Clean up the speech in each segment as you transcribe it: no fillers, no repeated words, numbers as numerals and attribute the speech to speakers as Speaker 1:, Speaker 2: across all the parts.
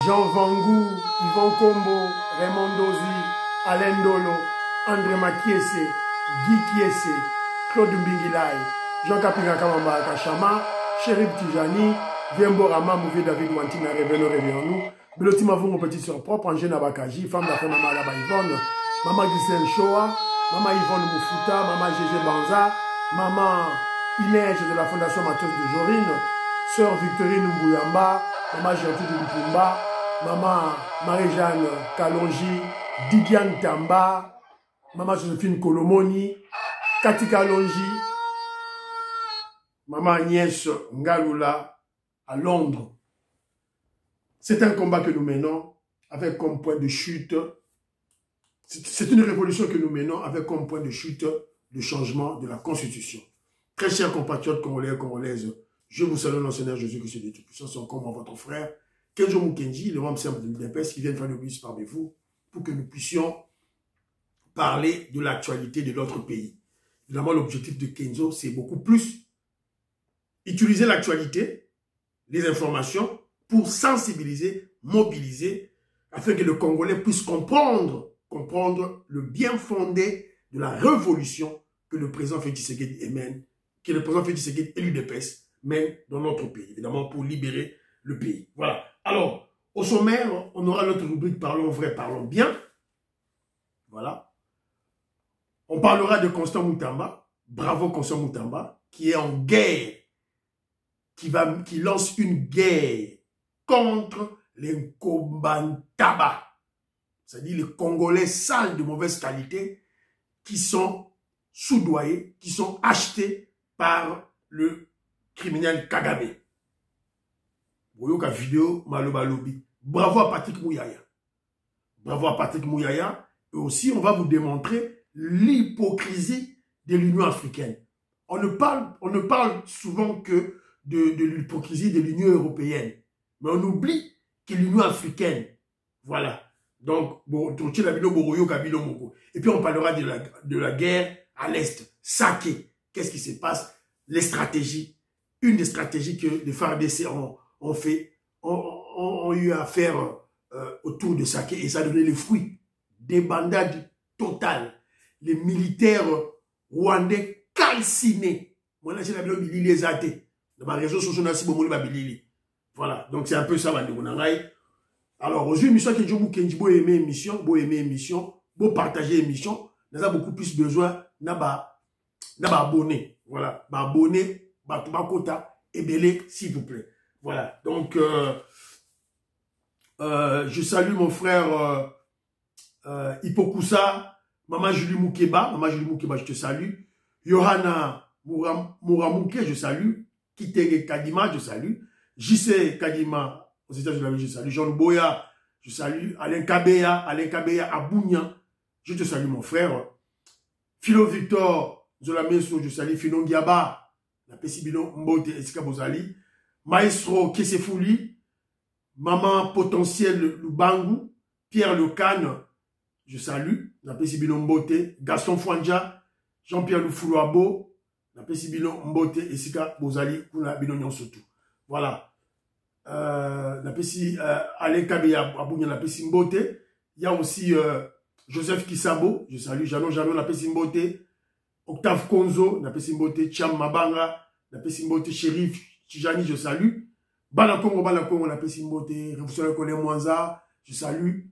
Speaker 1: Jean Vangou, Yvon Kombo, Raymond Dozi, Alain Dolo, André Makiese, Guy Kiese, Claude Mbingilai, Jean Kapinga Kamamba Kachama, Chérif Tijani, Viembo Rama, Mouvé David Wantina, Révélo Réveillons-nous, Beloti Mavungo Petit Sœur Propre, Angèle Abakaji, femme d'affaires Maman Alaba Yvonne, Maman Gisèle Shoa, Maman Yvonne Moufuta, Maman Gégé Banza, Maman Inège de la Fondation Matos de Jorine, Sœur Victorine Mbouyamba, Maman Gertrude Lupumba, Maman Marie-Jeanne Kalonji, Didiane Tamba, Maman Josephine Kolomoni, Kati Kalonji, Maman Agnès Ngalula à Londres. C'est un combat que nous menons avec comme point de chute. C'est une révolution que nous menons avec comme point de chute le changement de la Constitution. Très chers compatriotes congolais et congolaises, je vous salue dans le Seigneur Jésus-Christ de Tout-Puissant, c'est encore votre frère, Kenzo Mukenji, le membre simple de l'UDPS, qui vient faire le bus parmi vous pour que nous puissions parler de l'actualité de notre pays. Évidemment, l'objectif de Kenzo, c'est beaucoup plus utiliser l'actualité, les informations, pour sensibiliser, mobiliser, afin que le Congolais puisse comprendre le bien fondé de la révolution que le président Félix Tshisekedi mène, que le président Félix Tshisekedi et l'UDPS mènent dans notre pays, évidemment pour libérer le pays. Voilà. Alors, au sommaire, on aura notre rubrique Parlons vrai, parlons bien. Voilà. On parlera de Constant Moutamba, bravo Constant Moutamba, qui est en guerre, qui lance une guerre contre les Nkobantaba, c'est-à-dire les Congolais sales de mauvaise qualité qui sont soudoyés, qui sont achetés par le criminel Kagame. Boyoka vidéo Malobalobi. Bravo à Patrick Mouyaya. Bravo à Patrick Mouyaya. Et aussi, on va vous démontrer l'hypocrisie de l'Union africaine. On ne parle souvent que de l'hypocrisie de l'Union européenne. Mais on oublie que l'Union africaine, voilà. Donc, et puis on parlera de la guerre à l'Est. Saké. Qu'est-ce qui se passe? Les stratégies. Une des stratégies que les FARDC ont eu à faire autour de Saké. Et ça a donné les fruits. Des bandades totales. Les militaires rwandais calcinés. Moi, là, j'ai les athées. Dans ma réseau social, voilà, donc c'est un peu ça, alors, aujourd'hui, émission que je vous dis, vous aimez émission, vous partagez émission, nous avons beaucoup plus besoin d'abonnés. Voilà, abonnés, kota, et belé, s'il vous plaît. Voilà, donc, je salue mon frère Hipokusa, Maman Julie Moukeba, je te salue. Yohana Mouramouke, je salue. Kitenge Kadima, je salue. JC Kadima, aux États-Unis, je salue. Jean Boya, je salue. Alain Kabeya Abounia, je te salue mon frère. Philo Victor Zolameso, je salue. Finon Giaba, la Pessibino Mbote Esika Bozali. Maestro Kesefouli, Maman Potentiel Lubangu, Pierre Lecane, je salue. La Pessibino Mbote, Gaston Fouandja, Jean-Pierre Lufoulouabo, la Pessibino Mbote Esika Bozali, Kuna Binonyon Sotou. Voilà. La Pessi Alain Kabeya Abounia, la Pessi Mbote. Il y a aussi Joseph Kisabo, je salue. Janon, la Pessi Mbote. Octave Konzo, la Pessi Mbote. Cham Mabanga, la Pessi Mbote. Chérif Tijani, je salue. Balakongo, la Pessi Mbote. Révolutionnaire Colin Mwanza, je salue.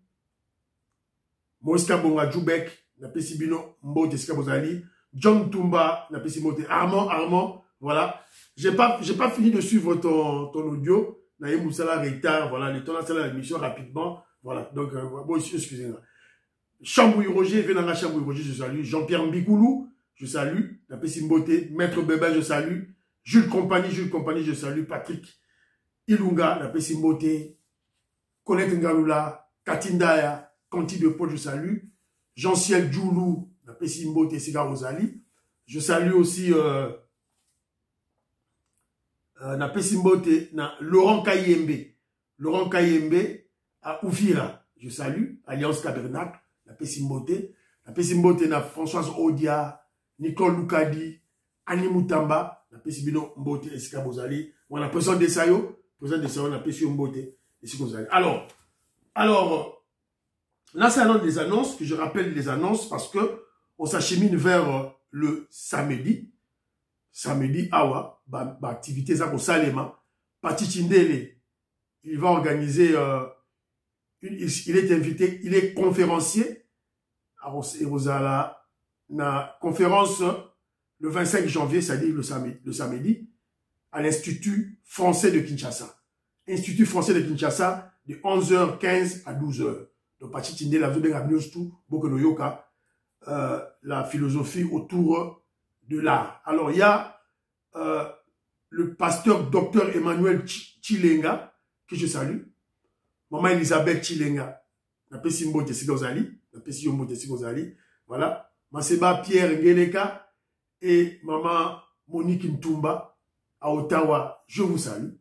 Speaker 1: Moïska Bonga Djoubek, la Pessi Bino Mbote Esika Bozali. John Tumba, la Pessi Mbote. Armand, voilà. J'ai pas fini de suivre ton audio. Naïe Moussala retard, voilà. Le temps de l'émission rapidement. Voilà. Donc, bon, excusez-moi. Chambouille Roger, Venanga Chambouille Roger, je salue. Jean-Pierre Mbikoulou, je salue. La Pessi Mbote. Maître Bébé, je salue. Jules Compagnie, je salue. Patrick Ilunga, la Pessi Mbote. Colette Ngalula, Katindaya, Conti de Paul, je salue. Jean-Ciel Djoulou, la Pessi Mbote, Siga Rosali. Je salue aussi na Pessi Mbote, na Laurent Kayembe à Oufira. Je salue. Alliance Tabernacle, la Pessi Mbote na Françoise Odia, Nicole Loukadi, Annie Moutamba, la Pessi Mbote, Esika Bozali. Voilà, président de Sayo, na Pessi Mbote, Esika Bozali. Alors, Alors, là, c'est un des annonces, que je rappelle les annonces, parce que on s'achemine vers le samedi. Samedi, awa, activité ça pour Salema. Pati Chindele, il va organiser, il est invité, il est conférencier. Na conférence le 25 janvier, c'est-à-dire le samedi, à l'Institut français de Kinshasa. Institut français de Kinshasa, de 11h15 à 12h. Donc, Pati Chindele, la philosophie autour de l'art. Alors, il y a le pasteur Dr Emmanuel Chilenga, que je salue. Maman Elisabeth Chilenga. Voilà. Maseba Pierre Ngeleka et maman Monique Ntumba à Ottawa. Je vous salue.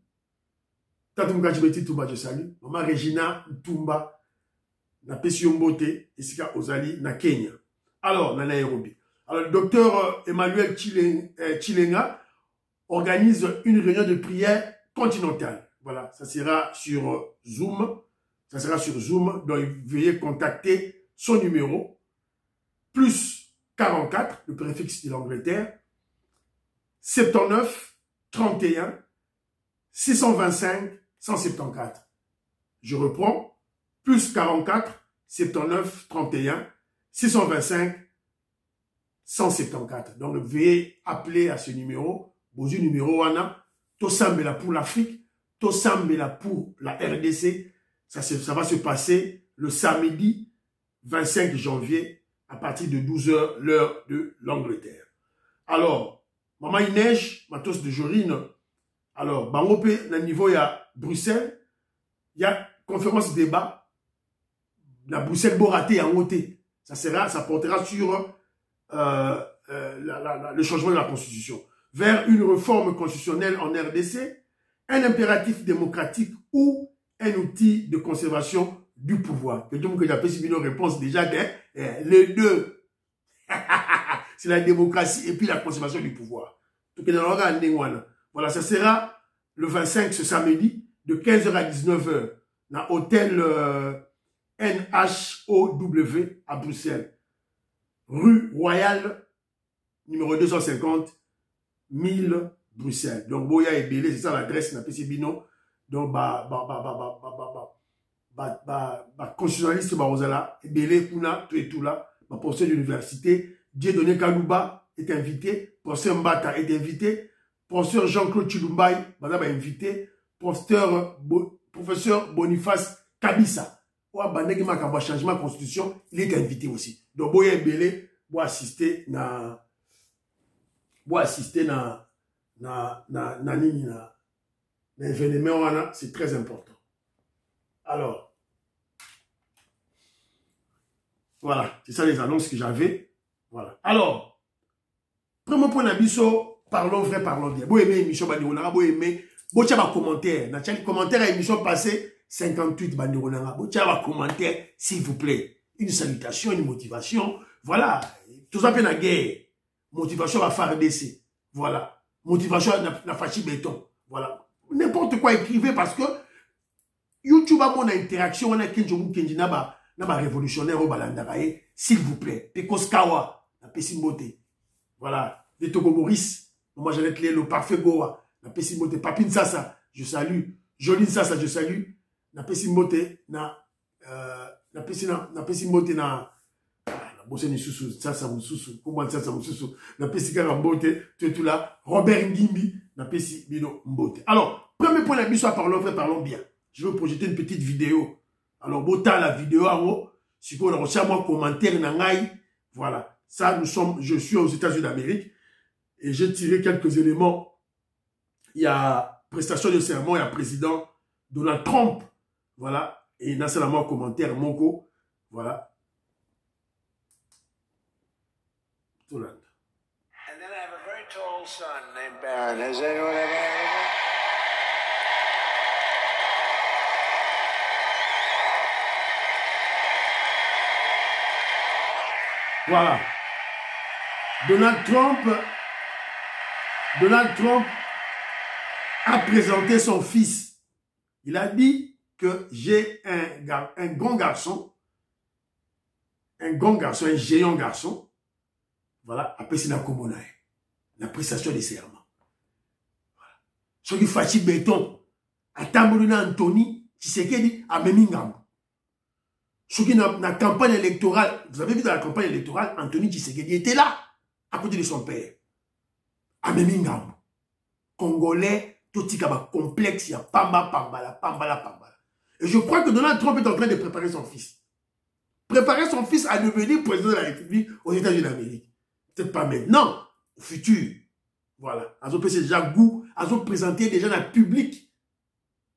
Speaker 1: Tata Mukachibeti Ntumba, je salue. Maman Regina Ntumba, na Pesi Mbote, et Sika Ozali, na Kenya. Alors, na Nairobi. Alors, le docteur Emmanuel Chilenga organise une réunion de prière continentale. Voilà, ça sera sur Zoom. Ça sera sur Zoom. Donc, veuillez contacter son numéro. Plus 44, le préfixe de l'Angleterre. 79 31 625 174. Je reprends. Plus 44 79 31 625 174. Donc, veuillez appeler à ce numéro. Bozu numéro wana. Tosambela pour l'Afrique. Tosambela pour la RDC. Ça va se passer le samedi 25 janvier à partir de 12h, l'heure de l'Angleterre. Alors, Maman Inej, Matos de Jorine. Alors, Bangope, na niveau, il y a Bruxelles. Il y a conférence débat. La Bruxelles Boraté en côté. Ça portera sur le changement de la Constitution. Vers une réforme constitutionnelle en RDC, un impératif démocratique ou un outil de conservation du pouvoir. Que donc, j'appelle une réponse déjà les deux. C'est la démocratie et puis la conservation du pouvoir. Voilà, ça sera le 25 ce samedi, de 15h à 19h, dans l'hôtel NHOW à Bruxelles. Rue Royale, numéro 250, 1000 Bruxelles. Donc, Boya et Belé, c'est ça l'adresse, n'a pas si bino. Donc, constitutionnaliste, Barozala, Belé, Kuna, tout et tout là, professeur d'université, Dieudonné Kalouba est invité, professeur Mbata est invité, professeur Jean-Claude Chilumbaï, est invité, professeur Boniface Kabissa, changement de constitution, il est invité aussi. Donc, Boya et Belé, pour assister na l'événement, c'est très important. Alors, voilà, c'est ça les annonces que j'avais. Voilà. Alors, premier point d'abisso, parlons vrai, parlons bien. Vous aimez l'émission, vous aimez, vous avez un commentaire. Dans les commentaires à l'émission passée, 58 bandironanga. Vous avez un commentaire, s'il vous plaît. Une salutation, une motivation. Voilà. Tout ça, c'est la guerre. Motivation à faire DC. Voilà. Motivation à fachi béton. Voilà. N'importe quoi écrivez parce que YouTube a mon interaction. On a Kenjomu Kenjinaba. Naba révolutionnaire au Balandarae. S'il vous plaît. Pekoskawa. La Pessimbote. Voilà. Les Togo Maurice. Moi, j'allais te le parfait Goa. La Pessimbote. Papine Sasa. Je salue. Joline Sasa. Je salue. La Pessimbote. La Pessimbote. Bosse ni susu, ça mususu, comment ça mususu, na pesi kaka mbote, tout là, Robert Ngimbi, na pesi bino mbote. Alors, premier point d'ambition, parlons vrai, parlons bien. Je veux projeter une petite vidéo. Alors, bota la vidéo en haut, si vous avez reçu moi commentaire nangai, voilà. Ça, je suis aux États-Unis d'Amérique, et j'ai tiré quelques éléments. Il y a prestation de serment, il y a président Donald Trump, voilà, et il y a seulement commentaire, Moko, voilà. And
Speaker 2: then I have a very tall son named Baron. Has anyone ever heard of him?
Speaker 1: Voilà. Donald Trump a présenté son fils. Il a dit que j'ai un grand garçon, un géant garçon, voilà, après c'est la commonaille, la prestation des serments. Voilà. Ce qui fait béton, à Tambourina Anthony, Tshisekedi, à Memingambo. Ce qui dans la campagne électorale, vous avez vu dans la campagne électorale, Anthony Tshisekedi était là, à côté de son père. À Memingambo. Congolais, tout ce qui est complexe, il y a pambala. Et je crois que Donald Trump est en train de préparer son fils. Préparer son fils à devenir président de la République aux États-Unis d'Amérique. Peut-être pas maintenant, au futur. Voilà. Ils ont déjà goût, ils ont présenté déjà dans le public.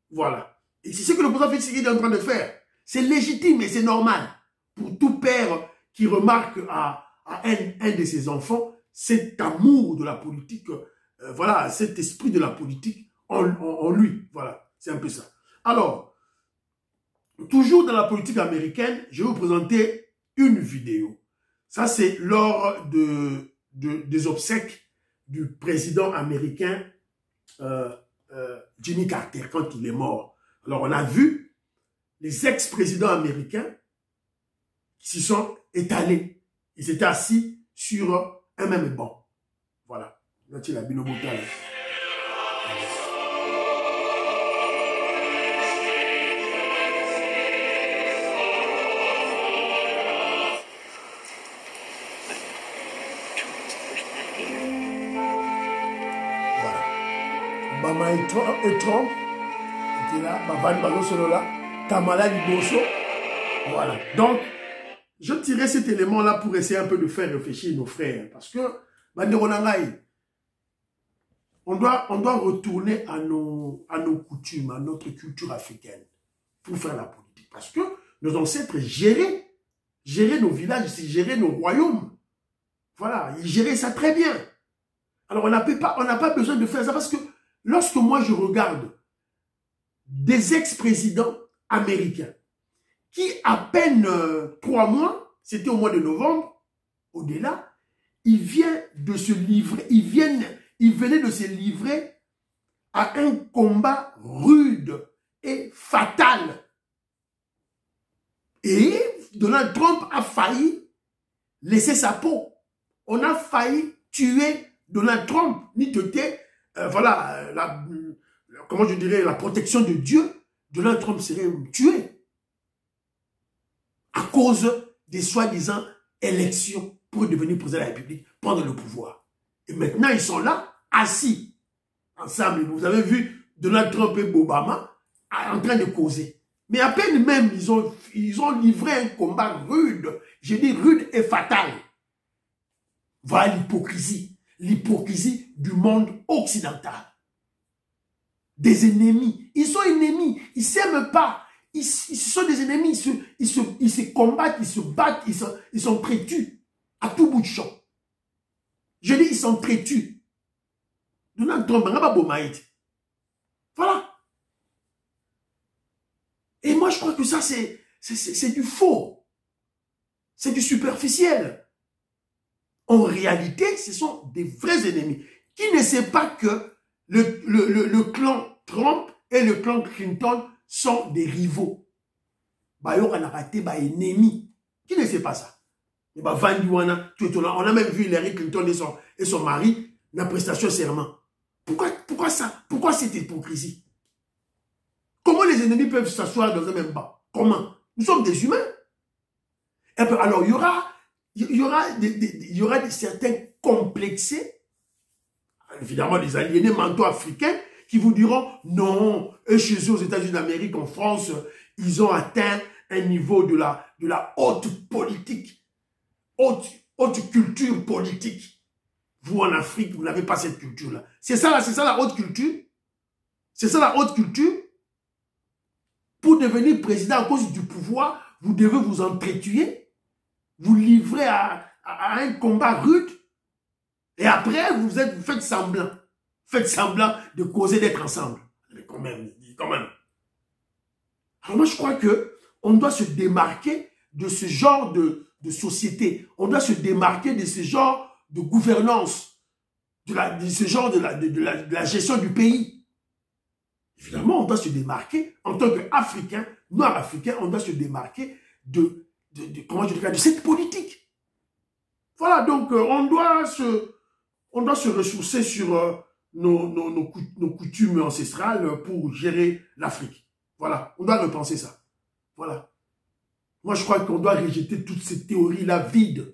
Speaker 1: Voilà. Et c'est ce que le président Félix Tshisekedi est en train de faire. C'est légitime et c'est normal pour tout père qui remarque à un de ses enfants cet amour de la politique, voilà, cet esprit de la politique en lui. Voilà, c'est un peu ça. Alors, toujours dans la politique américaine, je vais vous présenter une vidéo. Ça, c'est lors des obsèques du président américain Jimmy Carter, quand il est mort. Alors, on a vu les ex-présidents américains qui se sont étalés. Ils étaient assis sur un même banc. Voilà. Là, tu l'as vu, le bouton, là. Voilà. Bama et Trump, était là. Bama Balo solo là. Kamala Liboso. Voilà. Donc, je tirais cet élément-là pour essayer un peu de faire réfléchir nos frères. Parce que, on doit retourner à nos coutumes, à notre culture africaine pour faire la politique. Parce que nos ancêtres géraient nos villages, géraient nos royaumes. Voilà, ils géraient ça très bien. Alors, on n'a pas besoin de faire ça parce que lorsque moi je regarde des ex-présidents américains qui, à peine 3 mois, c'était au mois de novembre, au-delà, il venait de se livrer à un combat rude et fatal. Et Donald Trump a failli laisser sa peau. On a failli tuer Donald Trump, voilà, comment je dirais, la protection de Dieu. Donald Trump serait tué à cause des soi-disant élections pour devenir président de la République, prendre le pouvoir. Et maintenant, ils sont là, assis, ensemble. Vous avez vu Donald Trump et Obama en train de causer. Mais à peine même, ils ont livré un combat rude, je dis rude et fatal. Voilà l'hypocrisie du monde occidental. Des ennemis. Ils sont ennemis. Ils ne s'aiment pas. Ils sont des ennemis. Ils se combattent, ils se battent. Ils sont traitus à tout bout de champ. Je dis, ils sont traitus. Donald Trump, voilà. Et moi, je crois que ça, c'est du faux. C'est du superficiel. En réalité, ce sont des vrais ennemis. Qui ne sait pas que le clan Trump et le clan Clinton sont des rivaux. On ennemis. Qui ne sait pas ça? On a même vu Hillary Clinton et son mari dans la prestation serment. Pourquoi ça? Pourquoi cette hypocrisie? Comment les ennemis peuvent s'asseoir dans un même banc? Comment? Nous sommes des humains. Et puis, alors, il y aura certains complexés, évidemment des aliénés mentaux africains, qui vous diront, non, eux chez eux aux États-Unis d'Amérique, en France, ils ont atteint un niveau de la haute politique, haute culture politique. Vous, en Afrique, vous n'avez pas cette culture-là. C'est ça la haute culture. C'est ça la haute culture. Pour devenir président à cause du pouvoir, vous devez vous entretuer, vous livrer à un combat rude, et après, vous faites semblant. Faites semblant de causer d'être ensemble. Mais quand même. Alors moi, je crois qu'on doit se démarquer de ce genre de société. On doit se démarquer de ce genre de gouvernance, de ce genre de la gestion du pays. Évidemment, on doit se démarquer, en tant qu'Africain, Noir-Africain, on doit se démarquer de cette politique. Voilà, donc on doit se ressourcer sur nos coutumes ancestrales pour gérer l'Afrique. Voilà, on doit repenser ça. Voilà. Moi, je crois qu'on doit rejeter toutes ces théories-là vides.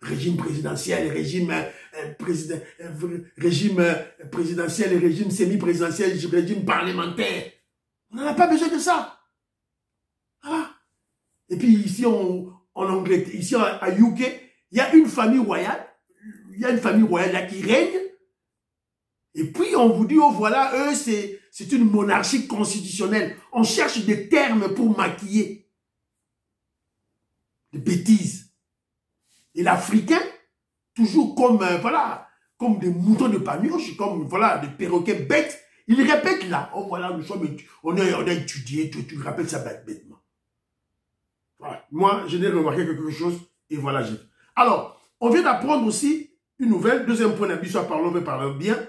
Speaker 1: Régime présidentiel, régime présidentiel, régime semi-présidentiel, régime parlementaire. On n'en a pas besoin de ça. Voilà. Et puis ici, en Angleterre, ici à UK, il y a une famille royale. Il y a une famille royale là qui règne. Et puis on vous dit, oh voilà, eux, c'est une monarchie constitutionnelle. On cherche des termes pour maquiller. Des bêtises. Et l'Africain, toujours comme, voilà, comme des moutons de panurge, comme, voilà, des perroquets bêtes, il répète là, oh voilà, on a étudié, tu rappelles ça bêtement. Voilà. Moi, je n'ai remarqué quelque chose, et voilà, j'ai. Alors, on vient d'apprendre aussi une nouvelle, deuxième point d'avis, soit parlons bien,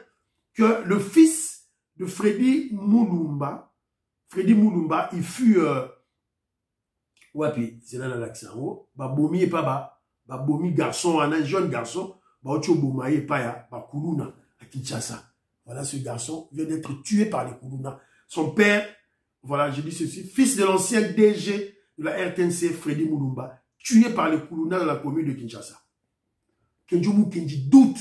Speaker 1: que le fils de Freddy Mulumba, il fut, ouais, c'est là l'accent, oh, Babomi et Paba. Babomi garçon, un jeune garçon, Baochobomaye Paya, Bakuluna, à Kinshasa. Voilà, ce garçon vient d'être tué par les Kuluna. Son père, voilà, je dis ceci, fils de l'ancien DG de la RTNC, Freddy Mulumba, tué par les Kuluna dans la commune de Kinshasa. Kenjomu Kenji doute.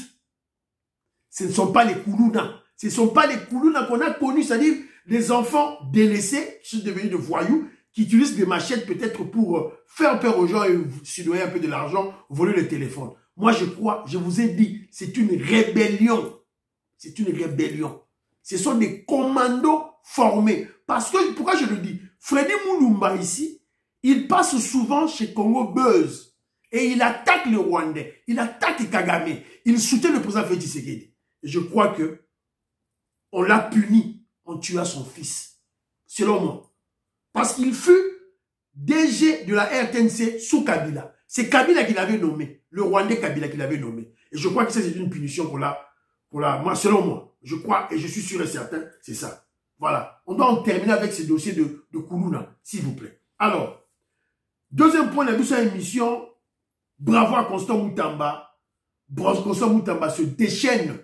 Speaker 1: Ce ne sont pas les Kuluna. Ce ne sont pas les Kuluna qu'on a connus, c'est-à-dire des enfants délaissés, qui sont devenus de voyous, qui utilisent des machettes peut-être pour faire peur aux gens et s'éloigner un peu de l'argent, voler le téléphone. Moi, je crois, je vous ai dit, c'est une rébellion. C'est une rébellion. Ce sont des commandos formés. Parce que, pourquoi je le dis? Freddy Mulumba ici, il passe souvent chez Congo Buzz. Et il attaque le Rwandais. Il attaque Kagame. Il soutient le président Félix Tshisekedi. Et je crois que on l'a puni en tuant son fils. Selon moi. Parce qu'il fut DG de la RTNC sous Kabila. C'est Kabila qui l'avait nommé. Le Rwandais Kabila qui l'avait nommé. Et je crois que c'est une punition qu'on l'a. Moi, selon moi, je crois et je suis sûr et certain, c'est ça. Voilà. On doit en terminer avec ce dossier de Kuluna, s'il vous plaît. Alors, deuxième point de cette émission, bravo à Constant Moutamba. Constant Moutamba se déchaîne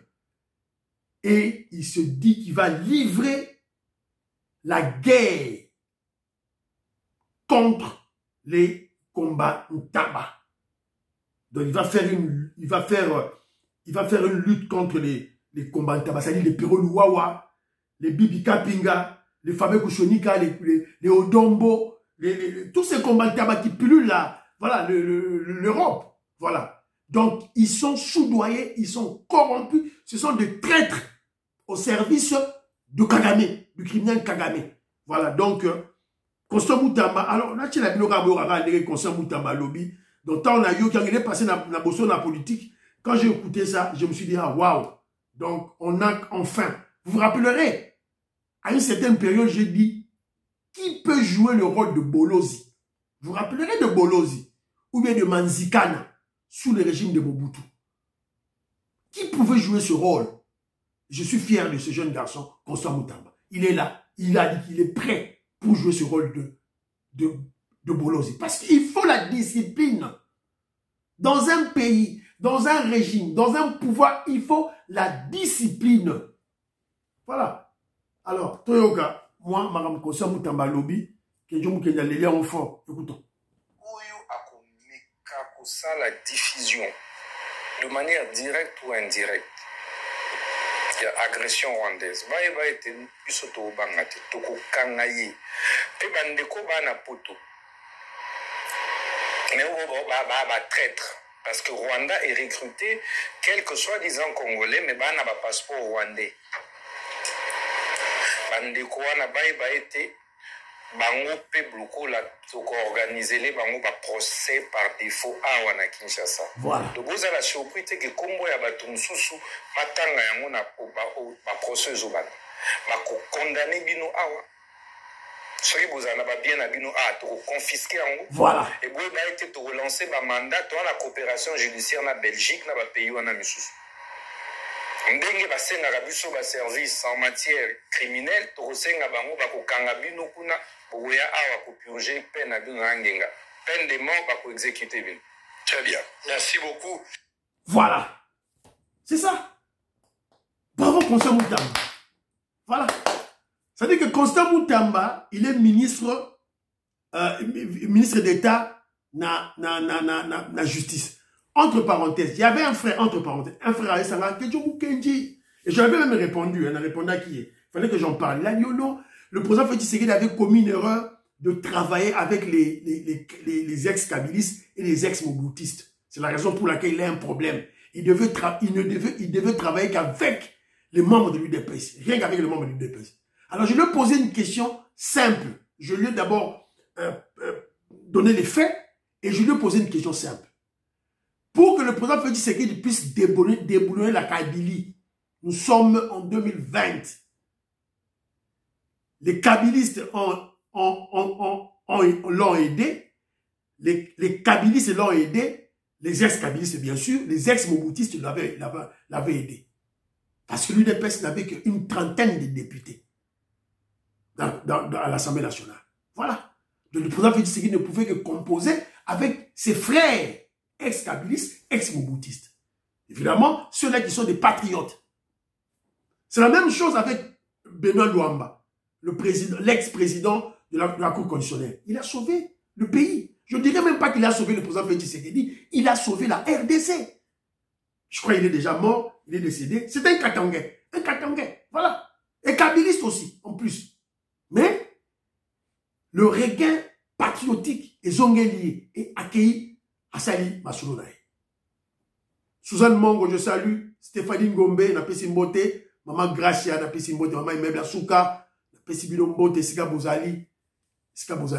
Speaker 1: et il se dit qu'il va livrer la guerre contre les combats Ntaba. Donc il va faire une lutte contre les combats Ntaba, c'est-à-dire les Piroluwawa, les Bibi Kapinga, les Fabé Kouchonika, les Odombo, tous ces combats Ntaba qui pullulent là, voilà, l'Europe. Voilà. Donc ils sont soudoyés, ils sont corrompus, ce sont des traîtres au service de Kagame, du criminel Kagame. Voilà, donc Constant Moutamba, alors, on a dit que Constant Moutamba lobby, donc tant on a eu, quand il est passé dans la politique, quand j'ai écouté ça, je me suis dit, ah, waouh, donc on a enfin, vous vous rappellerez, à une certaine période, j'ai dit, qui peut jouer le rôle de Bolozi? Vous vous rappellerez de Bolozi, ou bien de Manzikana, sous le régime de Mobutu? Qui pouvait jouer ce rôle? Je suis fier de ce jeune garçon, Constant Moutamba. Il est là, il a dit qu'il est prêt pour jouer ce rôle de Bolozi. Parce qu'il faut la discipline. Dans un pays, dans un régime, dans un pouvoir, il faut la discipline. Voilà. Alors, Toyoka, moi, Madame Constant Moutamba Lobby, que je me les liens fort. Écoutons.
Speaker 3: La diffusion, de manière directe ou indirecte, il y a agression rwandaise. Ba ete biso to bangate to ko kangaye. Pe bandeko bana poto. Mais ba traître parce que Rwanda est recruté quelques soi-disant congolais mais bana ba passeport rwandais. Bandeko wana ba ete bango pe bloko la to organiser les bango ba procès par défaut awa na Kinshasa.
Speaker 1: Voilà.
Speaker 3: Donc vous avez la surprise que kombo ya bato mususu matanga yango na ba procès zobana. Ba ko condamner bino awa. Soki bozana ba bien na bino a to confisquer yango.
Speaker 1: Voilà.
Speaker 3: Et boye ba été to relancer ba mandat to la coopération judiciaire na Belgique na ba pays wana misusu. ndenge basengaka biso service en matière criminelle tokosenga bango bakokanga bino kuna bokoya awa kopurge peine na bino na ngenga peine de mort bakoexécute bino. Très bien, merci beaucoup.
Speaker 1: Voilà, c'est ça. Bravo Constant Moutamba. Voilà. Ça veut dire que Constant Moutamba, il est ministre d'État na justice. Entre parenthèses, il y avait un frère, entre parenthèses, un frère Alessandra Kedjou Kenji. Et je lui avais même répondu, elle a répondu à qui est. Il fallait que j'en parle. Là, non, le président Félix Tshisekedi avait commis une erreur de travailler avec les ex-kabilistes et les ex-mobutistes. C'est la raison pour laquelle il a un problème. Il devait travailler qu'avec les membres de l'UDPS, rien qu'avec les membres de l'UDPS. Alors, je lui ai posé une question simple. Je lui ai d'abord donné les faits et je lui ai posé une question simple. Pour que le président Félix Tshisekedi puisse déboulonner la Kabylie, nous sommes en 2020. Les kabilistes l'ont aidé, les kabilistes l'ont aidé, les ex-kabilistes bien sûr, les ex-mobutistes l'avaient aidé. Parce que l'UDPS n'avait qu'une trentaine de députés à l'Assemblée nationale. Voilà. Donc le président Félix Tshisekedi ne pouvait que composer avec ses frères ex-kabilistes, ex-mobutistes. Évidemment, ceux-là qui sont des patriotes. C'est la même chose avec Benoît Luamba, l'ex-président de la Cour constitutionnelle. Il a sauvé le pays. Je ne dirais même pas qu'il a sauvé le président Félix Tshisekedi, il a sauvé la RDC. Je crois qu'il est déjà mort, il est décédé. C'est un Katangais. Un Katangais, voilà. Et kabiliste aussi, en plus. Mais, le regain patriotique et zongelier est accueilli à Sali Masoulounaï. Suzanne Mongo, je salue. Stéphanie Ngombe, na pesi mbote. Maman Gracia, na pesi mbote. Maman Imebla Souka, na pesi bilo mbote. Sika Bozali,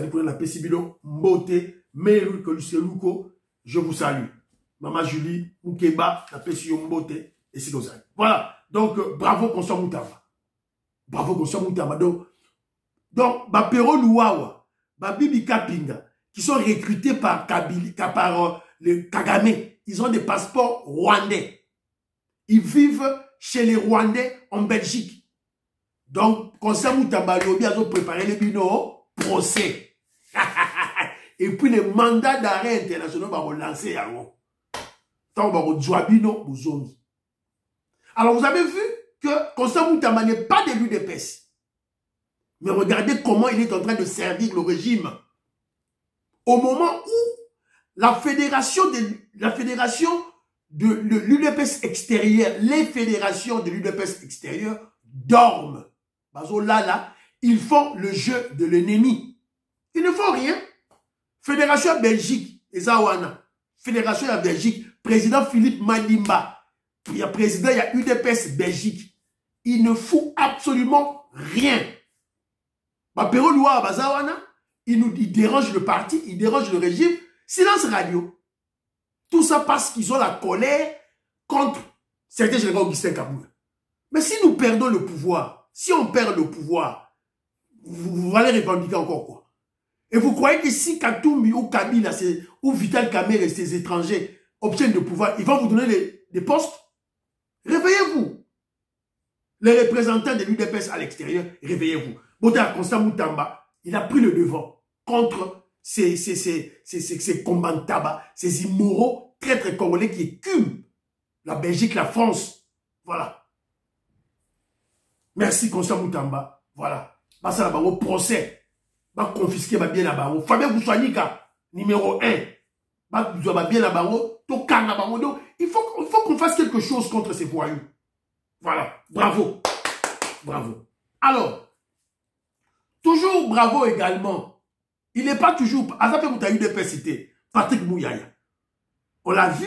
Speaker 1: pour na pesi bilo mbote. Meru Koluseluko, je vous salue. Maman Julie, Mukeba, na pesi yo mbote. Et Sika Bozali. Voilà. Donc, bravo Constant Moutamba. Bravo Constant Moutamba. Donc, Bapero Louawa, Babibi Kapinga, qui sont recrutés par le Kagame. Ils ont des passeports rwandais. Ils vivent chez les Rwandais en Belgique. Donc, Constant Moutamba, ils ont préparé les bino procès. Et puis, les mandats d'arrêt internationaux vont lancer. Alors, vous avez vu que Constant Moutamba n'est pas de l'UDPS. Mais regardez comment il est en train de servir le régime. Au moment où la fédération de l'UDPS extérieur, les fédérations de l'UDPS extérieur dorment. Là, ils font le jeu de l'ennemi. Ils ne font rien. Fédération Belgique, Ezawana. Fédération de Belgique, président Philippe Malimba. Il y a président, il y a UDPS Belgique. Il ne fout absolument rien. Bapero Loua Bazawana, il dérange le parti, il dérange le régime. Silence radio. Tout ça parce qu'ils ont la colère contre certains généraux Augustin Kaboul. Mais si nous perdons le pouvoir, si on perd le pouvoir, vous allez revendiquer encore quoi? Et vous croyez que si Katoumi ou Kabila ou Vital Kamerhe et ses étrangers obtiennent le pouvoir, ils vont vous donner des postes? Réveillez-vous. Les représentants de l'UDPS à l'extérieur, réveillez-vous. Bota Constant Moutamba, il a pris le devant contre ces combats de tabac, ces immoraux traîtres congolais qui écument la Belgique, la France. Voilà. Merci Constant Moutamba. Voilà. Basa la bango procès. Ba confisquer ba bien la bango. Fabien Boussoanika, numéro 1. Ba bien la bango. Tokanga bango. Il faut qu'on fasse quelque chose contre ces voyous. Voilà. Bravo. Bravo. Alors, toujours bravo également. Il n'est pas toujours... Azapé Moutaï UDPS, Patrick Mouyaya. On l'a vu.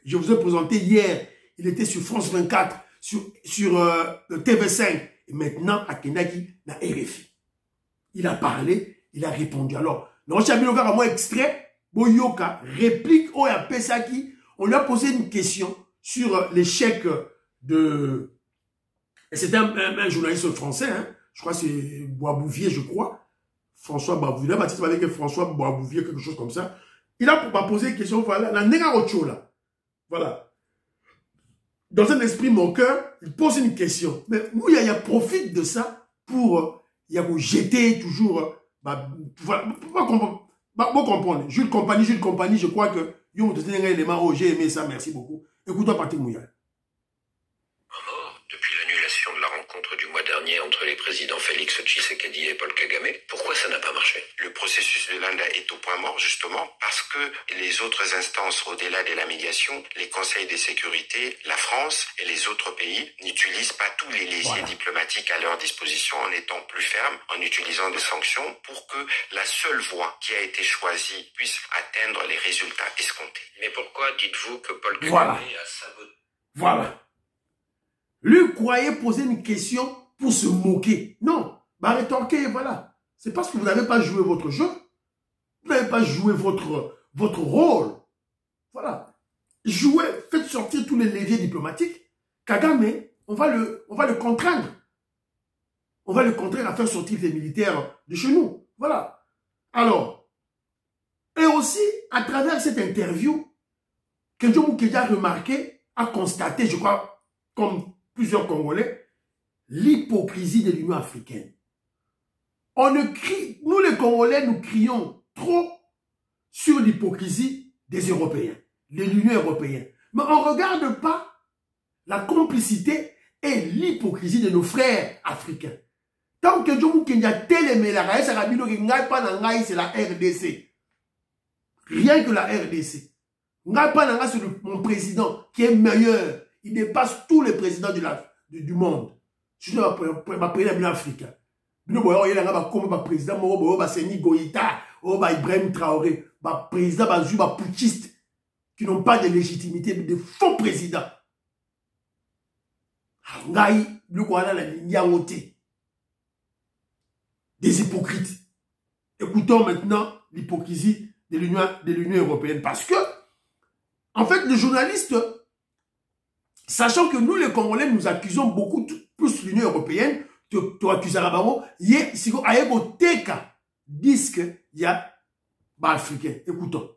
Speaker 1: Je vous ai présenté hier. Il était sur France 24, sur TV5. Et maintenant, à Kenaki, na RFI. Il a parlé, il a répondu. Alors, dans Chabiloka, à moi, extrait, Boyoka, réplique au Pesaki. On lui a posé une question sur l'échec de... C'était un journaliste français, hein. Je crois que c'est Boisbouvier, je crois. François Boisbouvier. Là, Baptiste avec François Boisbouvier, quelque chose comme ça. Il a posé une question, voilà, la Nega Ocho, là. Voilà. dans un esprit moqueur, il pose une question. Mais nous, il profite de ça pour vous jeter toujours. Voilà, comprendre. Jules Compagnie, je crois que vous avez un élément. Oh, j'ai aimé ça, merci beaucoup. Écoute-toi, Patrick Mouyal.
Speaker 4: Depuis l'annulation de la rencontre du mois dernier entre les présidents Félix Tshisekedi et Paul Kagame, pourquoi ça n'a pas marché?
Speaker 5: Le processus de Luanda est au point mort justement parce que les autres instances au-delà de la médiation, les conseils de sécurité, la France et les autres pays n'utilisent pas tous les leviers diplomatiques à leur disposition en étant plus fermes, en utilisant des sanctions pour que la seule voie qui a été choisie puisse atteindre les résultats escomptés.
Speaker 4: Mais pourquoi dites-vous que Paul Kagame a saboté?
Speaker 1: Voilà. Lui croyait poser une question pour se moquer. Non, bah rétorquer, voilà. C'est parce que vous n'avez pas joué votre jeu. Vous n'avez pas joué votre rôle. Voilà. Jouez, faites sortir tous les leviers diplomatiques. Kagame, on va le contraindre. On va le contraindre à faire sortir les militaires de chez nous. Voilà. Alors, et aussi, à travers cette interview, Kenjo Mukedia a remarqué, a constaté, je crois, comme plusieurs Congolais, l'hypocrisie de l'Union africaine. Nous les Congolais, nous crions trop sur l'hypocrisie des Européens, de l'Union européenne. Mais on ne regarde pas la complicité et l'hypocrisie de nos frères africains. Tant que Djoumou Kenya télémé la raïs arabino qui n'a pas n'angaï, c'est la RDC. Rien que la RDC. N'a pas n'angaï, c'est mon président qui est meilleur. Il dépasse tous les présidents du monde. Je suis ma président africain. Il y a un président, Seni Goïta, Ibrahim Traoré, président, putschiste, qui n'ont pas de légitimité, mais de faux présidents. Des hypocrites. Écoutons maintenant l'hypocrisie de l'Union européenne. Parce que, en fait, les journalistes, sachant que nous, les Congolais, nous accusons beaucoup plus l'Union européenne, tu accuses Arabamo, si vous avez un teka, disent qu'il y a africain. Écoutons.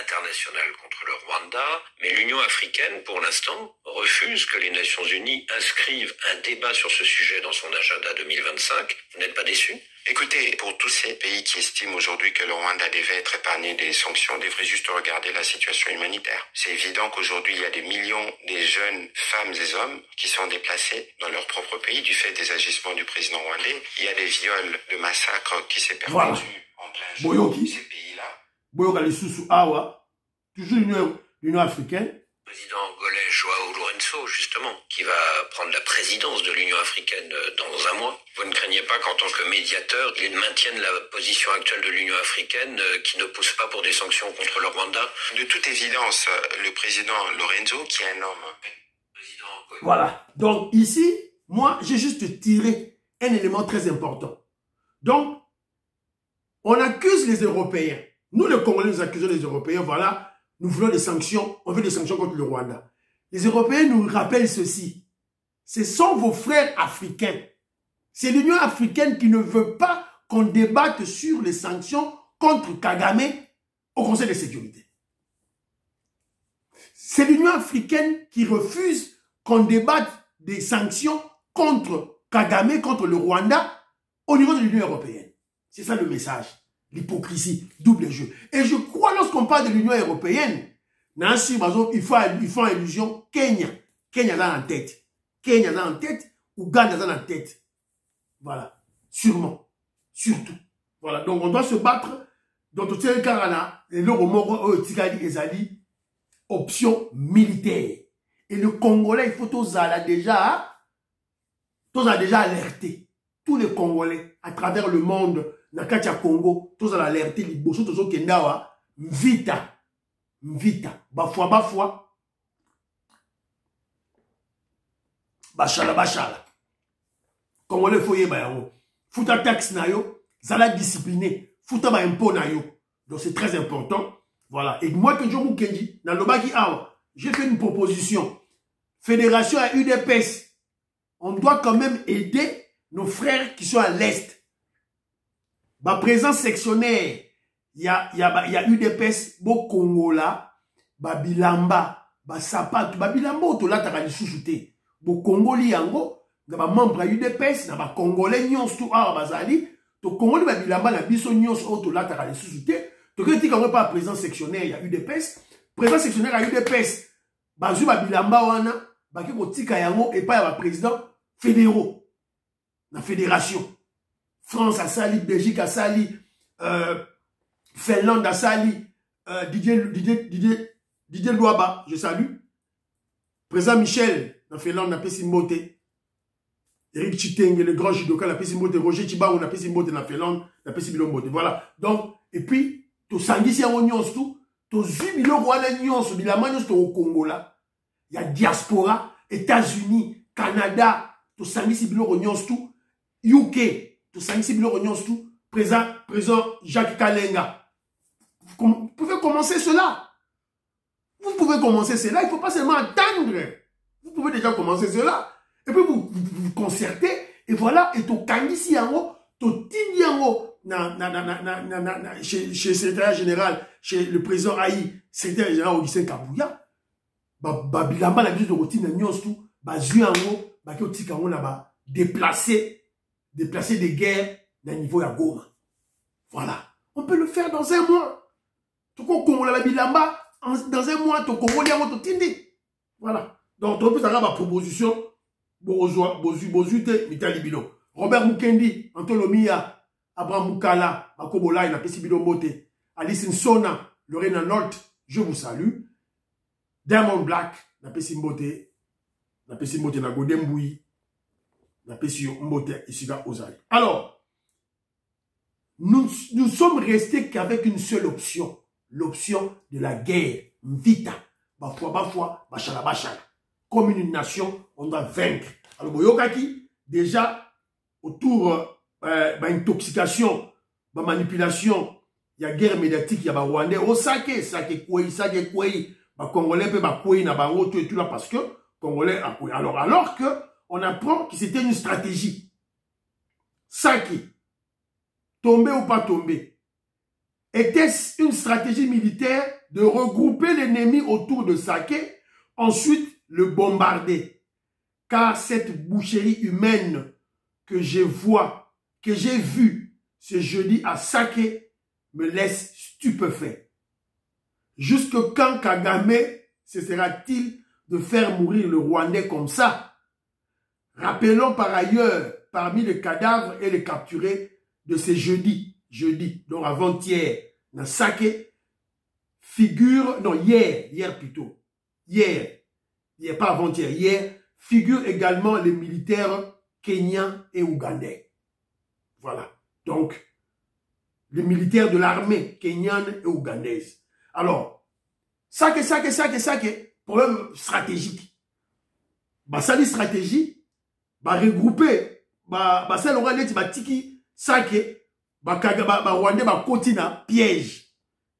Speaker 4: Internationale contre le Rwanda, mais l'Union africaine, pour l'instant, refuse que les Nations unies inscrivent un débat sur ce sujet dans son agenda 2025. Vous n'êtes pas déçus?
Speaker 5: Écoutez, pour tous ces pays qui estiment aujourd'hui que le Rwanda devait être épargné des sanctions, devraient juste regarder la situation humanitaire. C'est évident qu'aujourd'hui, il y a des millions de jeunes femmes et hommes qui sont déplacés dans leur propre pays du fait des agissements du président rwandais. Il y a des viols, de massacres qui s'est perpétuent en plein jour dans ces pays-là.
Speaker 1: Boyoka Lissousou Awa, toujours l'Union africaine.
Speaker 4: Le président angolais Joao Lourenço, justement, qui va prendre la présidence de l'Union africaine dans un mois. Vous ne craignez pas qu'en tant que médiateur, il maintienne la position actuelle de l'Union africaine qui ne pousse pas pour des sanctions contre le Rwanda?
Speaker 5: De toute évidence, le président Lorenzo, qui est un homme...
Speaker 1: Voilà. Donc ici, moi, j'ai juste tiré un élément très important. Donc, on accuse les Européens. Nous, les Congolais, nous accusons les Européens. Voilà, nous voulons des sanctions. On veut des sanctions contre le Rwanda. Les Européens nous rappellent ceci. Ce sont vos frères africains. C'est l'Union africaine qui ne veut pas qu'on débatte sur les sanctions contre Kagame au Conseil de sécurité. C'est l'Union africaine qui refuse qu'on débatte des sanctions contre Kagame, contre le Rwanda, au niveau de l'Union européenne. C'est ça le message. L'hypocrisie, double jeu. Et je crois, lorsqu'on parle de l'Union européenne, Nancy, ils font allusion Kenya. Kenya dans la tête. Kenya dans la tête, Ouganda dans la tête. Voilà. Sûrement. Surtout. Voilà. Donc, on doit se battre dans tout ce cas-là. Et le Romoro, Tigadi, Ezali, option militaire. Et le Congolais, il faut tous déjà alerté. Tous les Congolais, à travers le monde, Nakatia Congo, tous à alerté, les bossons, tous au Kendawa, Mvita, bafwa, Bachala. Congolais, foye bayango. Fouta taxe na yo, zala discipliné, fouta ba impôt na yo. Donc c'est très important. Voilà. Et moi, que je vous dis, dans le Baki Awa, j'ai fait une proposition. Fédération à UDPS. On doit quand même aider nos frères qui sont à l'Est. Ma présence sectionnaire, il y a UDPS, Bo Congola, Bilamba, basapatu babilamba otolataka lisusu te bokongoli yango na bamembre ya UDPS na bakongolais nyonso tu awa bazali tokongoli babilamba na biso nyonso otolataka lisusu te toketika yango pa président sectionnaire ya UDPS président sectionnaire ya UDPS bazwi babilamba wana baki kotika yango epai ya baprésident fédéraux na fédération France asali Belgique asali Finlande asali Didier Louaba, je salue. Président Michel, na Finlande, na pesi mbote. Eric Chitenge, le grand judoka, na pesi mbote. Roger Chibaou, na pesi mbote na Finlande, na pesi mbote. Voilà. Donc, et puis, to sangisi yango nyonso tout, to zui biloko wana nyonso, bilama nyonso to au Congo là. Il y a diaspora, États-Unis, Canada, to sangisi biloko nyonso tout, UK, to sangisi biloko nyonso tout, président Jacques Kalenga. Vous pouvez commencer cela. Vous pouvez commencer cela. Il ne faut pas seulement attendre. Vous pouvez déjà commencer cela. Et puis vous concertez. Et voilà. Et tu kangisi yango, tu tindi yango chez le secrétaire général, chez le président Aïe, secrétaire général Augustin Kabouya. Bilamba la biso de routine nyons tout. Zui yango, ki otika yango na déplacer des guerres d'un niveau ya Goma. Voilà. On peut le faire dans un mois. Tout Congo la bilamba dans un mois to Congo liango to tindi. Voilà. Donc on peut avoir ma proposition bozute mitali bilo. Robert Mukendi, Antolomia, Abraham Mukala, Makobola na pesi bilo mbote. Alice Nsona, Lorena Nolte, je vous salue. Diamond Black, na pesi mbote na Godemboui, na pesi mbote isiga ozali. Alors, nous sommes restés qu'avec une seule option. L'option de la guerre. Vita. Bafwa, bachala. Comme une nation, on doit vaincre. Alors, Boyokaki, déjà, autour intoxication, manipulation, il y a guerre médiatique, il y a Rwandais, au sake kwei, Congolais peut kwei na bango tout et tout là parce que Congolais a kwei. Alors que on apprend que c'était une stratégie. Sake, tomber ou pas tomber. Était-ce une stratégie militaire de regrouper l'ennemi autour de Sake, ensuite le bombarder? Car cette boucherie humaine que j'ai vue ce jeudi à Sake me laisse stupéfait. Jusque quand Kagame cessera-t-il de faire mourir le Rwandais comme ça? Rappelons par ailleurs, parmi les cadavres et les capturés de ce jeudi, donc avant-hier, na Sake, hier plutôt, pas avant-hier, hier, figurent également les militaires kenyans et ougandais. Voilà, donc, les militaires de l'armée kenyane et ougandaise. Alors, Sake, problème stratégique. Basali stratégie, regrouper, basali oraneti batiki Sake, Rwandais koti na piège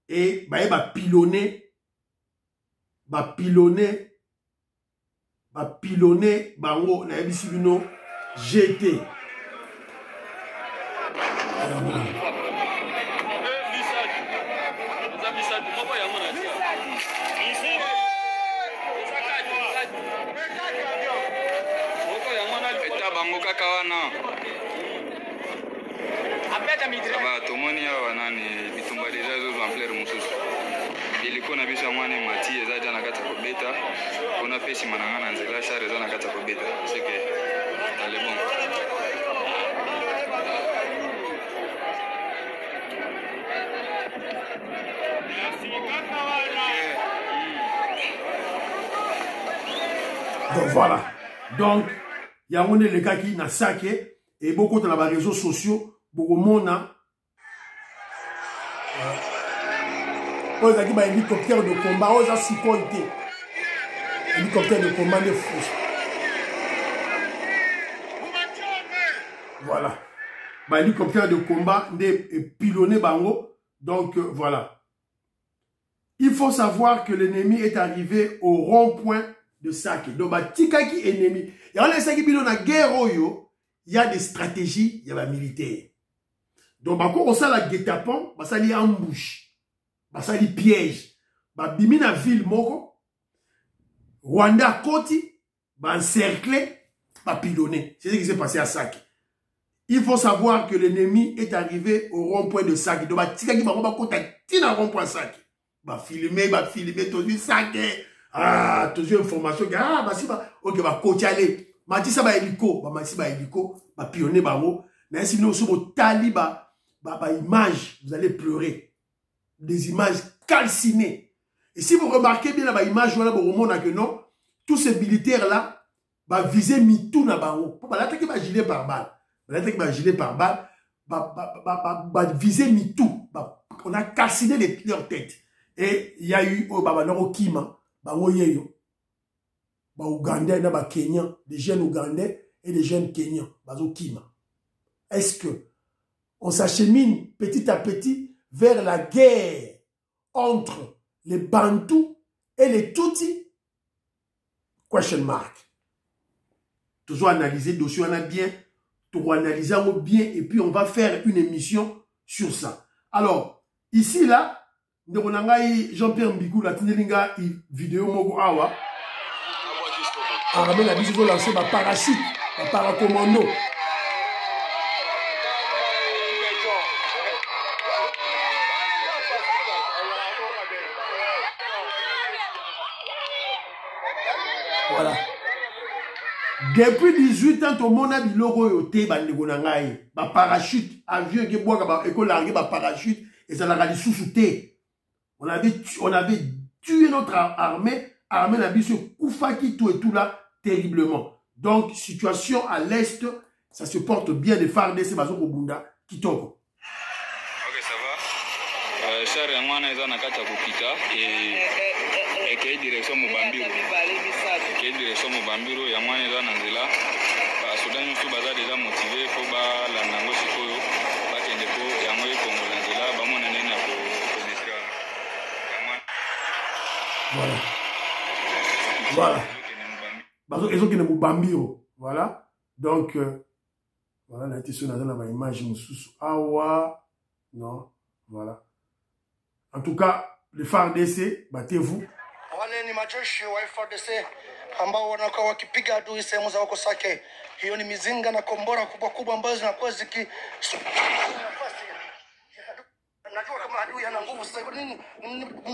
Speaker 1: et pilonner bango na yebisi bino GT.
Speaker 6: Tomoni awa nani bitumba deja zo ampleur mususu iliko na biso mwana mati eza jana kata kobeta kuna pesi mananga na nzela char eza na kata kobeta c'est que allez bon.
Speaker 1: Donc voilà. Donc il y a les gars qui na Sake et beaucoup de les réseaux sociaux beaucoup mona aux hélicoptères de combat aux assurantés hélicoptères de combat de fous. Voilà, hélicoptère de combat des pilonnés bango. Donc voilà, il faut savoir que l'ennemi est arrivé au rond-point de Sake. Donc tikaki ennemi et on laisse qui pilona guerre oyo, il y a des stratégies, il y a la militaire. Donc bako on la guet-apens, basali ambush, basali piège, bimina ville moko, Rwanda Koti, va encercler, va pilonner. C'est ce qui s'est passé à Sake. Il faut savoir que l'ennemi est arrivé au rond-point de Sake. Donc, tika qui va au rond-point Sake. Va filmer, tout Sake. Ah, toujours information. Ah, bah si, bah, ok, va coach aller. Ma dit ça, bah, hélico. Bah, si, bah, hélico. Bah, pionner, bah, oh. Mais si nous sommes tali, bah, image, vous allez pleurer. Des images calcinées. Et si vous remarquez bien, là, image, voilà, bon, on a que non, tous ces militaires-là, bah, viser mitou, na, bah, oh. Bah, là, t'as qui va gilet par balle. Là, t'as qui va gilet par balle. Bah, viser mitou. Bah, on a calciné leurs têtes. Et il y a eu, oh, bah, non, Kima. Bah, oyeyo. Bah, Ougandais, bah, Kenyans. Des jeunes Ougandais et des jeunes Kenyans. Bah, Kima. Est-ce que on s'achemine petit à petit vers la guerre entre les Bantous et les Tutsis? Question mark. Toujours analyser, dossier, on a bien, tout analyser bien, et puis on va faire une émission sur ça. Alors, ici, là, Jean-Pierre Mbigou, la Tinelinga, vidéo Mogo Awa. On ramène la bisou lancer ma parachute, ma paracommando. Voilà. Depuis 18 ans, tout le monde a dit logo yoté, ba parachute, avion qui boit, ba école ba parachute, et ça l'a dit sous-souté. On avait tué notre armée, n'a vu ce Koufaki, tout et tout là, terriblement. Donc, situation à l'Est, ça se porte bien des FARDC, Bazoko Bunda, Kitoko.
Speaker 6: Ok, ça va. Cher Yangwana, ils ont un kacha Kokita, et qui est direction Mubambiru. Qui est direction Mubambiru, Yangwana, ils ont un zéla. Soudan, nous sommes déjà motivés, il faut que la Nango Sikoyo, Bakendepo, Yangoye Kongo, Lanzela, Bamon Nena pour pénétrer.
Speaker 1: Voilà. Voilà. Ils ont qui ne Mubambiru. Voilà. Donc, voilà, la question dans la image, Awa. Non. Voilà. En tout cas, les FARDC, battez-vous.
Speaker 7: Wale ni majeshi wa FARDC ambao wanakuwa wakipiga adui sehemu za huko Sake. Hiyo ni mizinga na kombora kubwa kubwa ambazo zinakuwa ziki najua kama adui ana nguvu sasa. Kwa nini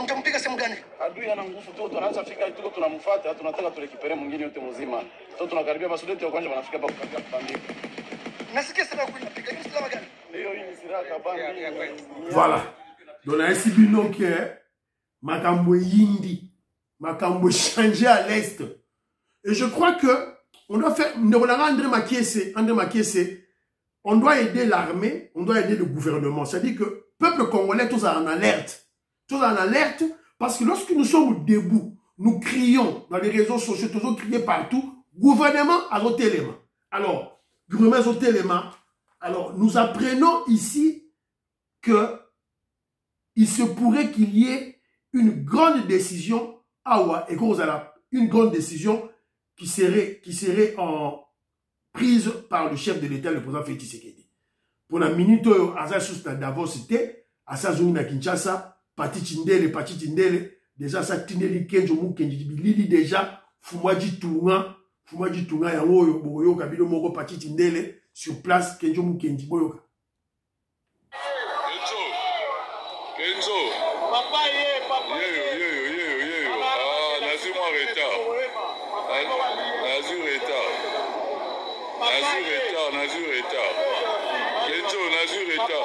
Speaker 7: mtampiga sehemu gani?
Speaker 8: Adui ana nguvu tu, tunaanza fika tuko tunamfuata, tunataka turekipere mwingine yote mzima. Sasa tunakaribia basudeti wa kwanza wanafika hapa kukaribia kupambika.
Speaker 7: Nasikia sana kunapiga. Ni silaha gani?
Speaker 8: Ndio hii ni silaha kabambi.
Speaker 1: Voilà. Donc là, ici, bino que Makambo Yindi, Makambo changé à l'Est. Et je crois que on doit faire, André Makiese, on doit aider l'armée, on doit aider le gouvernement. C'est-à-dire que le peuple congolais, tous en alerte. Tous en alerte, parce que lorsque nous sommes debout, nous crions dans les réseaux sociaux, tous crions partout, gouvernement à notre élément. Alors, gouvernement à notre élément. Alors, nous apprenons ici que il se pourrait qu'il y ait une grande décision, et une grande décision qui serait prise par le chef de l'État, le président Félix Tshisekedi. Pour la minute, à Davos, c'était, à Sazouna Kinshasa, Pati Tindele, déjà, ça Tindeli Kenjo Mukenji, Lili déjà, Fumaji Tunga, Yango, Boyo, Kabilo Moko, Pati Tindele, sur place, Kenjo Mukenji, Boyoka.
Speaker 9: Kenzo. Papa, papa. Ah, Nazuma retard. Nazur retard. Kenzo, Nazur retard.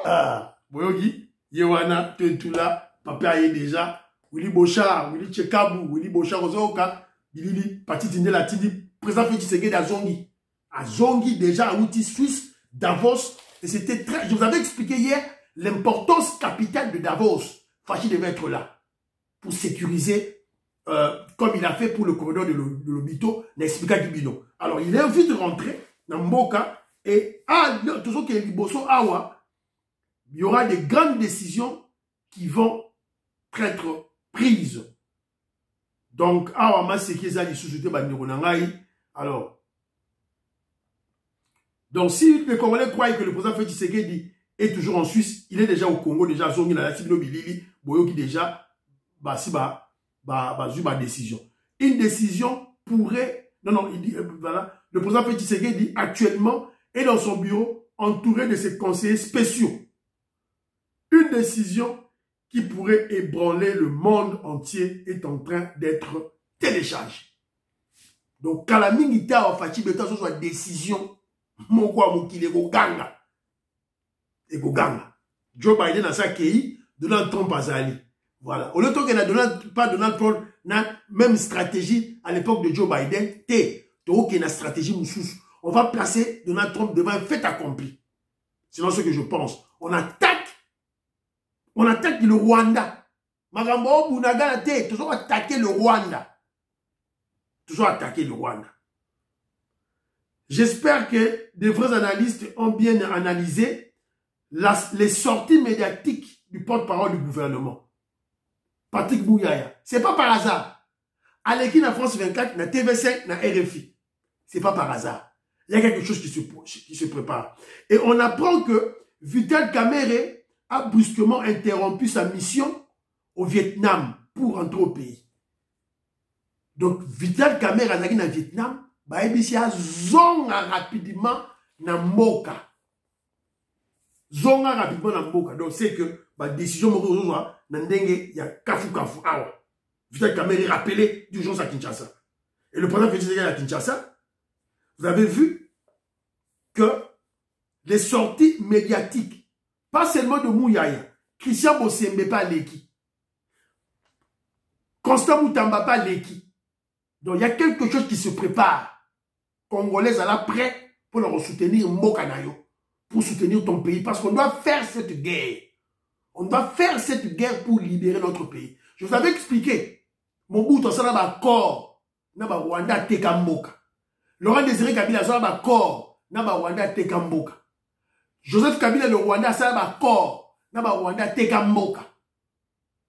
Speaker 1: Ah, Boyogi, Yewana, Tentula, papa est déjà. Willy Bochard, Willy Tchekabou, Willy Bochard, Ozoka, Bilili, Pati Tindé, la Tindi, président Félix Tshisekedi à Zongi. À Zongi, déjà, à outil suisse, Davos. Et c'était très. Je vous avais expliqué hier l'importance capitale de Davos. Fachi devait être là pour sécuriser, comme il a fait pour le corridor de l'Obito, l'expliquant du bino. Alors, il est vite rentré dans Mboka et toujours qu'il y a il y aura des grandes décisions qui vont être prises. Donc, Awa Masekeza, sous-souté alors, donc si les Congolais croient que le président Félix Tshisekedi est toujours en Suisse, il est déjà au Congo, déjà Zongi, la Tibino Bilili, Boyoki déjà, décision. une décision pourrait... Non, il dit, voilà, le président Félix Tshisekedi dit actuellement est dans son bureau entouré de ses conseillers spéciaux. Une décision qui pourrait ébranler le monde entier est en train d'être téléchargée. Donc, Kalamingita ou Fachi Beta, ce soit décision, Mokwa Mokile, Ganga. Et Ganga. Joe Biden a sa KI, Donald Trump a Zali. Voilà. Au lieu de pas Donald Trump, n'a même stratégie à l'époque de Joe Biden, une stratégie moussous. On va placer Donald Trump devant un fait accompli. C'est dans ce que je pense. On attaque le Rwanda. Magambo Bunaga te, toujours attaquer le Rwanda. Toujours attaquer le Rwanda. J'espère que des vrais analystes ont bien analysé les sorties médiatiques du porte-parole du gouvernement. Patrick Bouyaya. C'est pas par hasard. Aleki na France 24, na TV5, na RFI. C'est pas par hasard. Il y a quelque chose qui se prépare. Et on apprend que Vital Kamerhe a brusquement interrompu sa mission au Vietnam pour rentrer au pays. Donc, Vital Kamerhe a na Vietnam, bah, il a zonga rapidement na Moka. Zonga rapidement na Moka. Donc, c'est que, bah, décision Moka, Nandenge, il y a Kafu Awa. Vital Kamerhe rappelé d'urgence à Kinshasa. Et le président Félix Tshisekedi à Kinshasa, vous avez vu que les sorties médiatiques, pas seulement de Mouyaya, Christian Bossembe pas Leki, Constant Moutamba pas Leki. Donc il y a quelque chose qui se prépare. Congolais à la prêt pour leur soutenir Mokanayo, pour soutenir ton pays, parce qu'on doit faire cette guerre. On doit faire cette guerre pour libérer notre pays. Je vous avais expliqué. Mobutu ça n'a pas accord, n'a pas Rwanda Tekamboka. Laurent Désiré Kabila ça n'a pas accord, n'a pas Rwanda Tekamboka. Joseph Kabila le Rwanda ça n'a pas accord, n'a pas Rwanda Tekamboka.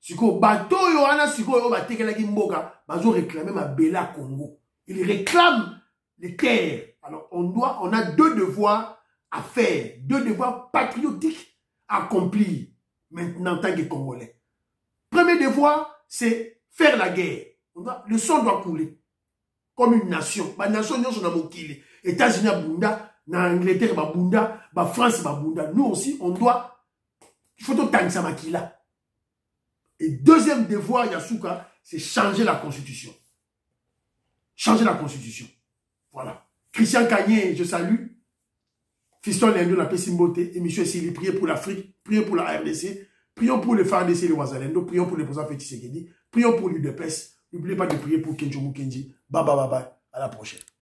Speaker 1: Siko bato yohana siko yo batekela ki mboka, bazo réclamer ma Bela Congo. Ils réclament les terres. Alors on a deux devoirs à faire, deux devoirs patriotiques à accomplir maintenant en tant que Congolais. Premier devoir, c'est faire la guerre. Le sang doit couler. Comme une nation. La nation, nous sommes les États-Unis, l'Angleterre, la France, nous aussi, on doit. Il faut tout ça maquiller. Et deuxième devoir, Yasuka, c'est changer la constitution. Changer la constitution. Voilà. Christian Kanye, je salue. Fiston Lendo, la Pessimboté, et monsieur Sili, priez pour l'Afrique, priez pour la RDC, prions pour les FARDC et les Ouazalendo, prions pour le président Félix Tshisekedi, prions pour l'UDPS. N'oubliez pas de prier pour Kenjo Mukendi. Bye bye bye bye. À la prochaine.